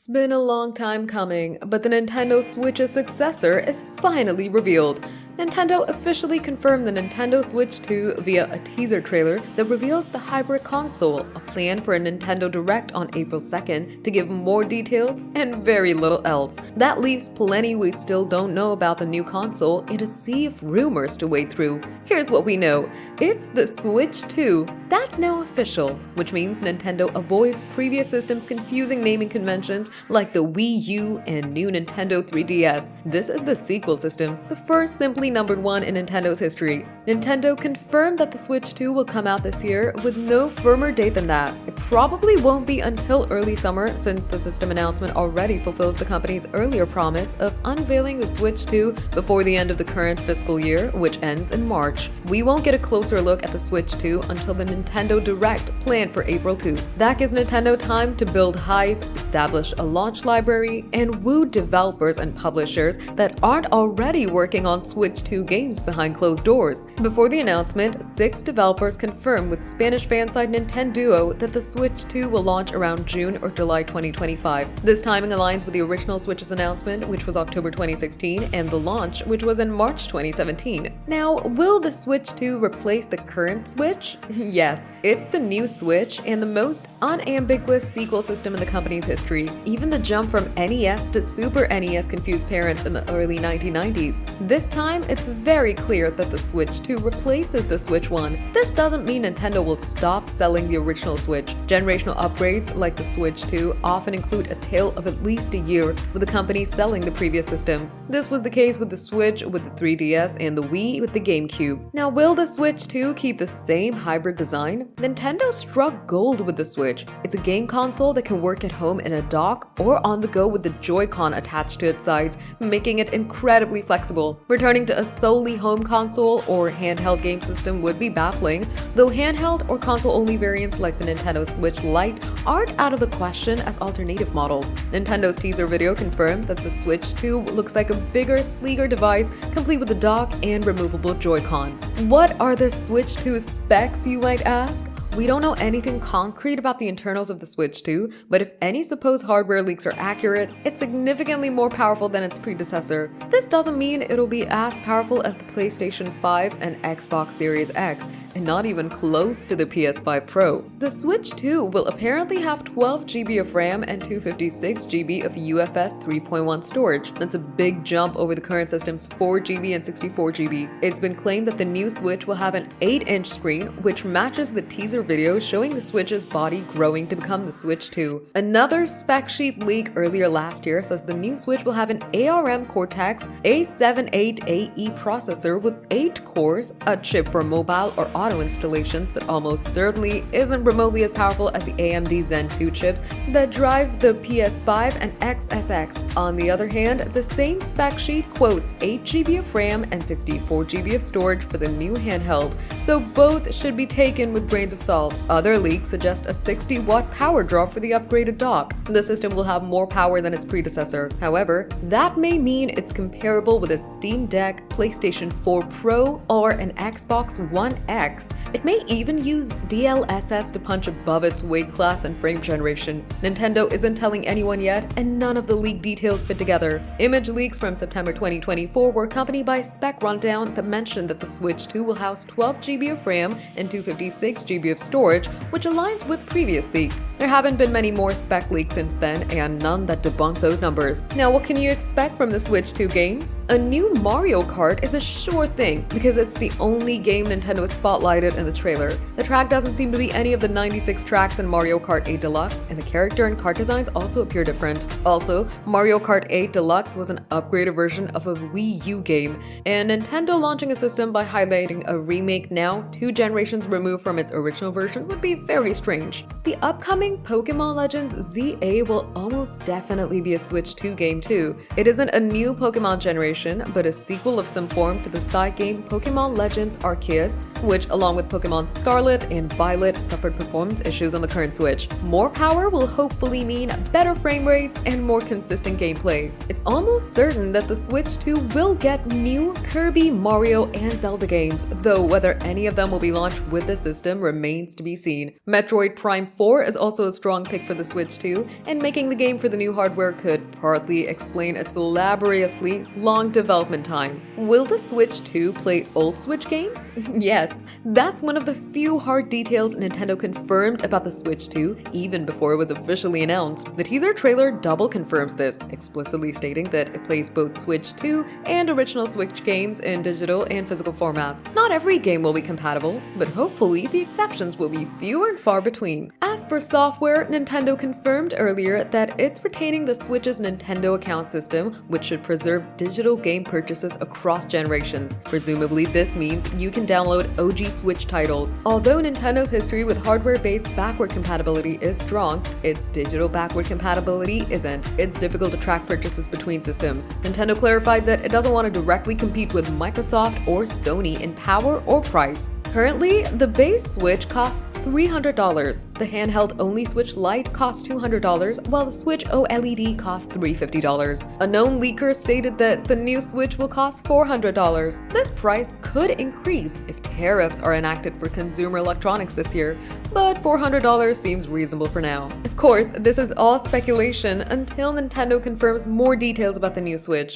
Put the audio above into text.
been a long time coming, but the Nintendo Switch's successor is finally revealed. Nintendo officially confirmed the Nintendo Switch 2 via a teaser trailer that reveals the hybrid console, a plan for a Nintendo Direct on April 2nd to give more details and very little else. That leaves plenty we still don't know about the new console and a sea of rumors to wade through. Here's what we know. It's the Switch 2. That's now official, which means Nintendo avoids previous systems' confusing naming conventions like the Wii U and new Nintendo 3DS. This is the sequel system, the first simply numbered one in Nintendo's history. Nintendo confirmed that the Switch 2 will come out this year with no firmer date than that. It probably won't be until early summer since the system announcement already fulfills the company's earlier promise of unveiling the Switch 2 before the end of the current fiscal year, which ends in March. We won't get a closer look at the Switch 2 until the Nintendo Direct planned for April 2. That gives Nintendo time to build hype, establish a launch library, and woo developers and publishers that aren't already working on Switch 2 games behind closed doors. Before the announcement, 6 developers confirmed with Spanish fansite Nintendo that the Switch 2 will launch around June or July 2025. This timing aligns with the original Switch's announcement, which was October 2016, and the launch, which was in March 2017. Now, will the Switch 2 replace the current Switch? Yes, it's the new Switch and the most unambiguous sequel system in the company's history. Even the jump from NES to Super NES confused parents in the early 1990s. This time, it's very clear that the Switch 2 replaces the Switch 1. This doesn't mean Nintendo will stop selling the original Switch. Generational upgrades like the Switch 2 often include a tale of at least a year, with the company selling the previous system. This was the case with the Switch with the 3DS and the Wii with the GameCube. Now, will the Switch 2 keep the same hybrid design? Nintendo struck gold with the Switch. It's a game console that can work at home in a dock or on the go with the Joy-Con attached to its sides, making it incredibly flexible. Returning to a solely home console or handheld game system would be baffling, though handheld or console-only variants like the Nintendo Switch Lite aren't out of the question as alternative models. Nintendo's teaser video confirmed that the Switch 2 looks like a bigger, sleeker device, complete with a dock and removable Joy-Con. What are the Switch 2 specs, you might ask? We don't know anything concrete about the internals of the Switch 2, but if any supposed hardware leaks are accurate, it's significantly more powerful than its predecessor. This doesn't mean it'll be as powerful as the PlayStation 5 and Xbox Series X, and not even close to the PS5 Pro. The Switch 2 will apparently have 12 GB of RAM and 256 GB of UFS 3.1 storage. That's a big jump over the current system's 4 GB and 64 GB. It's been claimed that the new Switch will have an 8-inch screen, which matches the teaser video showing the Switch's body growing to become the Switch 2. Another spec sheet leak earlier last year says the new Switch will have an ARM Cortex A78AE processor with 8 cores, a chip for mobile or auto installations that almost certainly isn't remotely as powerful as the AMD Zen 2 chips that drive the PS5 and XSX. On the other hand, the same spec sheet quotes 8 GB of RAM and 64 GB of storage for the new handheld, so both should be taken with grains of salt. Other leaks suggest a 60-watt power draw for the upgraded dock. The system will have more power than its predecessor. However, that may mean it's comparable with a Steam Deck, PlayStation 4 Pro, or an Xbox One X. It may even use DLSS to punch above its weight class and frame generation. Nintendo isn't telling anyone yet, and none of the leak details fit together. Image leaks from September 2024 were accompanied by a spec rundown that mentioned that the Switch 2 will house 12 GB of RAM and 256 GB of storage, which aligns with previous leaks. There haven't been many more spec leaks since then, and none that debunk those numbers. Now, what can you expect from the Switch 2 games? A new Mario Kart is a sure thing, because it's the only game Nintendo has spotlighted in the trailer. The track doesn't seem to be any of the 96 tracks in Mario Kart 8 Deluxe, and the character and kart designs also appear different. Also, Mario Kart 8 Deluxe was an upgraded version of a Wii U game, and Nintendo launching a system by highlighting a remake now 2 generations removed from its original version would be very strange. The upcoming Pokémon Legends ZA will almost definitely be a Switch 2 game too. It isn't a new Pokémon generation, but a sequel of some form to the side game Pokémon Legends Arceus, which along with Pokémon Scarlet and Violet suffered performance issues on the current Switch. More power will hopefully mean better frame rates and more consistent gameplay. It's almost certain that the Switch 2 will get new Kirby, Mario, and Zelda games, though whether any of them will be launched with the system remains to be seen. Metroid Prime 4 is also also a strong pick for the Switch 2, and making the game for the new hardware could partly explain its laboriously long development time. Will the Switch 2 play old Switch games? Yes, that's one of the few hard details Nintendo confirmed about the Switch 2 even before it was officially announced. The teaser trailer double confirms this, explicitly stating that it plays both Switch 2 and original Switch games in digital and physical formats. Not every game will be compatible, but hopefully the exceptions will be few and far between. As for software, Nintendo confirmed earlier that it's retaining the Switch's Nintendo account system, which should preserve digital game purchases across generations. Presumably, this means you can download OG Switch titles. Although Nintendo's history with hardware-based backward compatibility is strong, its digital backward compatibility isn't. It's difficult to track purchases between systems. Nintendo clarified that it doesn't want to directly compete with Microsoft or Sony in power or price. Currently, the base Switch costs $300. The handheld-only Switch Lite costs $200, while the Switch OLED costs $350. A known leaker stated that the new Switch will cost $400. This price could increase if tariffs are enacted for consumer electronics this year, but $400 seems reasonable for now. Of course, this is all speculation until Nintendo confirms more details about the new Switch.